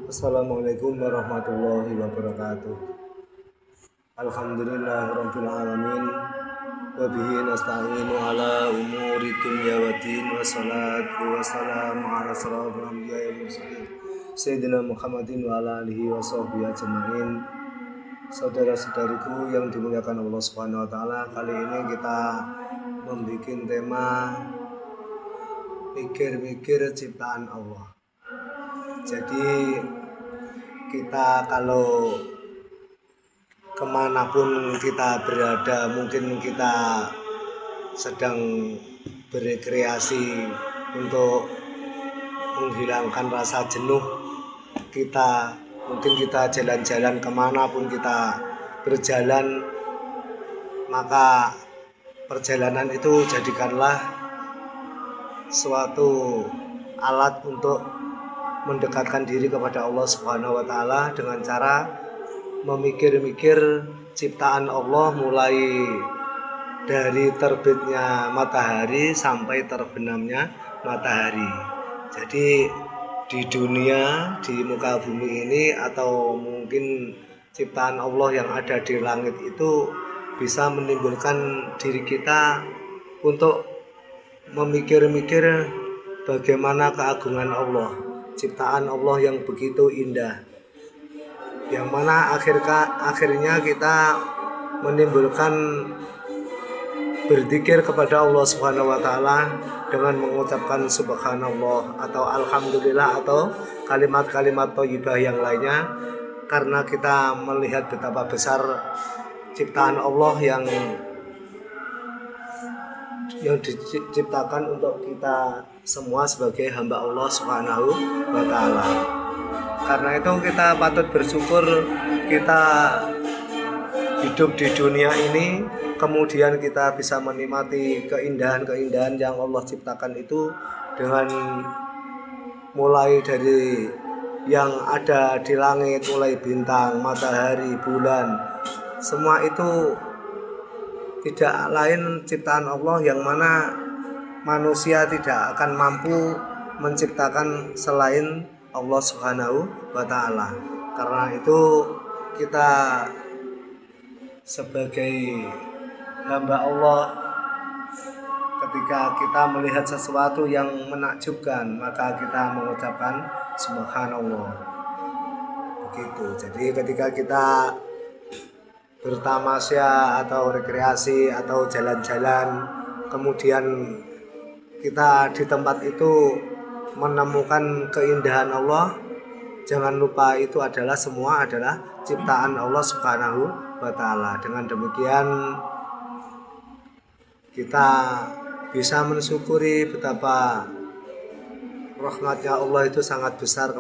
Assalamualaikum warahmatullahi wabarakatuh. Alhamdulillahirabbil alamin wa bihi nasta'inu ala umuri dunya waddin wassalatu wassalamu ala asyrofil anbiya'i wal mursalin sayyidina Muhammadin wa ala alihi wa sahbihi ajma'in. Saudara-saudariku yang dimuliakan Allah Subhanahu wa taala, kali ini kita membuat tema mikir-mikir ciptaan Allah. Jadi kita kalau kemanapun kita berada, mungkin kita sedang berekreasi untuk menghilangkan rasa jenuh kita, mungkin kita jalan-jalan kemanapun kita berjalan, maka perjalanan itu jadikanlah suatu alat untuk mendekatkan diri kepada Allah Subhanahu wa taala dengan cara memikir-mikir ciptaan Allah, mulai dari terbitnya matahari sampai terbenamnya matahari. Jadi di dunia, di muka bumi ini, atau mungkin ciptaan Allah yang ada di langit itu bisa menimbulkan diri kita untuk memikir-mikir bagaimana keagungan Allah, ciptaan Allah yang begitu indah, yang mana akhirnya kita menimbulkan berzikir kepada Allah Subhanahu wa taala dengan mengucapkan subhanallah atau alhamdulillah atau kalimat-kalimat thayyibah yang lainnya, karena kita melihat betapa besar ciptaan Allah yang diciptakan untuk kita semua sebagai hamba Allah Subhanahu wa taala. Karena itu kita patut bersyukur kita hidup di dunia ini, kemudian kita bisa menikmati keindahan-keindahan yang Allah ciptakan itu, dengan mulai dari yang ada di langit, mulai bintang, matahari, bulan, semua itu tidak lain ciptaan Allah yang mana manusia tidak akan mampu menciptakan selain Allah Subhanahu wa taala. Karena itu kita sebagai hamba Allah, ketika kita melihat sesuatu yang menakjubkan, maka kita mengucapkan subhanallah. Begitu. Jadi ketika kita bertamasya atau rekreasi atau jalan-jalan, kemudian kita di tempat itu menemukan keindahan Allah, jangan lupa itu adalah semua adalah ciptaan Allah Subhanahu wa taala. Dengan demikian kita bisa mensyukuri betapa rahmatnya Allah itu sangat besar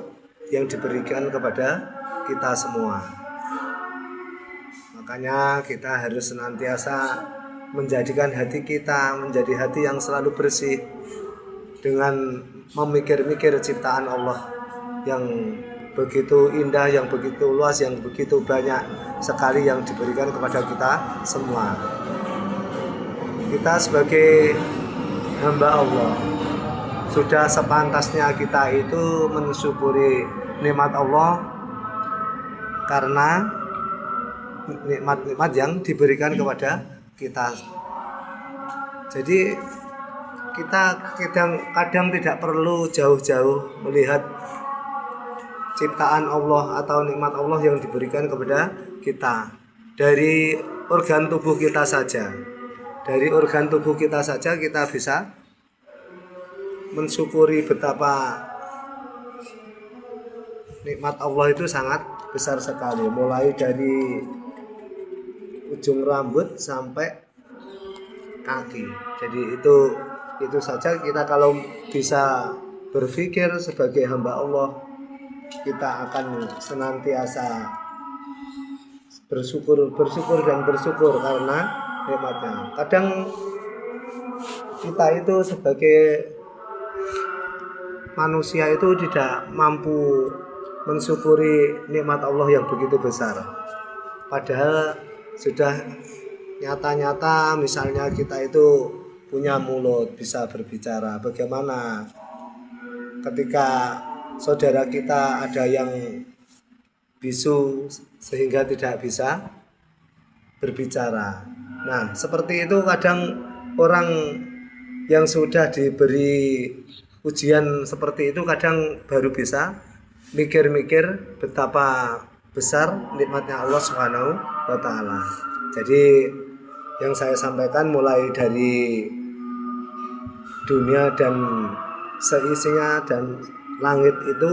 yang diberikan kepada kita semua. Makanya kita harus senantiasa menjadikan hati kita menjadi hati yang selalu bersih dengan memikir-mikir ciptaan Allah yang begitu indah, yang begitu luas, yang begitu banyak sekali yang diberikan kepada kita semua. Kita sebagai hamba Allah sudah sepantasnya kita itu mensyukuri nikmat Allah, karena nikmat-nikmat yang diberikan kepada kita. Jadi kita kadang tidak perlu jauh-jauh melihat ciptaan Allah atau nikmat Allah yang diberikan kepada kita. Dari organ tubuh kita saja, kita bisa mensyukuri betapa nikmat Allah itu sangat besar sekali, mulai dari ujung rambut sampai kaki. Jadi itu saja kita kalau bisa berpikir sebagai hamba Allah, kita akan senantiasa bersyukur karena nikmatnya. Kadang kita itu sebagai manusia itu tidak mampu mensyukuri nikmat Allah yang begitu besar, padahal sudah nyata-nyata misalnya kita itu punya mulut, bisa berbicara. Bagaimana ketika saudara kita ada yang bisu sehingga tidak bisa berbicara. Nah, seperti itu kadang orang yang sudah diberi ujian seperti itu kadang baru bisa mikir-mikir betapa besar nikmatnya Allah Subhanahu wa taala. Jadi yang saya sampaikan mulai dari dunia dan seisinya dan langit itu,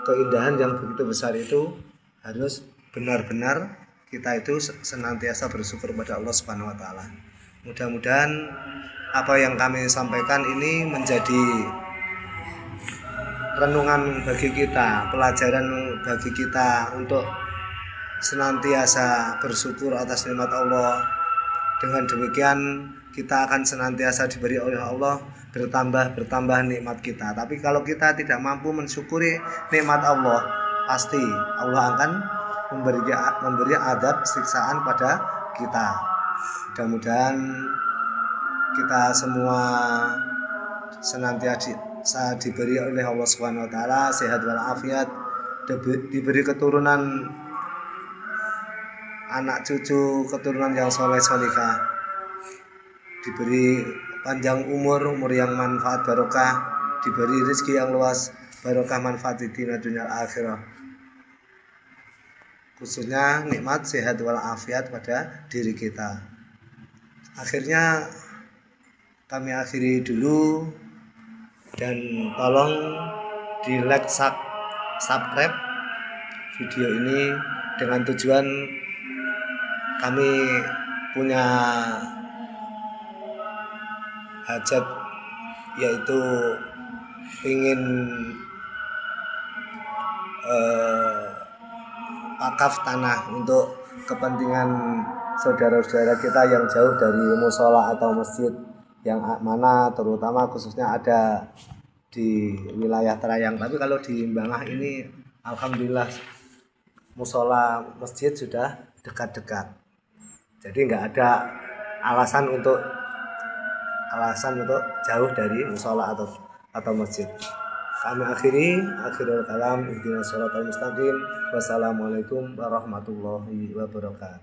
keindahan yang begitu besar itu harus benar-benar kita itu senantiasa bersyukur pada Allah Subhanahu wa taala. Mudah-mudahan apa yang kami sampaikan ini menjadi renungan bagi kita, pelajaran bagi kita untuk senantiasa bersyukur atas nikmat Allah. Dengan demikian kita akan senantiasa diberi oleh Allah bertambah nikmat kita. Tapi kalau kita tidak mampu mensyukuri nikmat Allah, pasti Allah akan memberi adab siksaan pada kita. Mudah-mudahan kita semua senantiasa diberi oleh Allah Subhanahu wa taala sehat walafiat, diberi keturunan anak cucu, keturunan yang soleh solihah, diberi panjang umur yang manfaat barokah, diberi rezeki yang luas barokah manfaat di dunia akhirah, khususnya nikmat sehat walafiat pada diri kita. Akhirnya kami akhiri dulu, dan tolong di like, subscribe video ini dengan tujuan kami punya hajat, yaitu ingin wakaf tanah untuk kepentingan saudara-saudara kita yang jauh dari musola atau masjid, yang mana terutama khususnya ada di wilayah Trayang. Tapi kalau di Bangah ini alhamdulillah musola masjid sudah dekat-dekat, jadi nggak ada alasan untuk jauh dari musola atau masjid. Kami akhirul kalam, ihdinas shiratal mustaqim. Wassalamualaikum warahmatullahi wabarakatuh.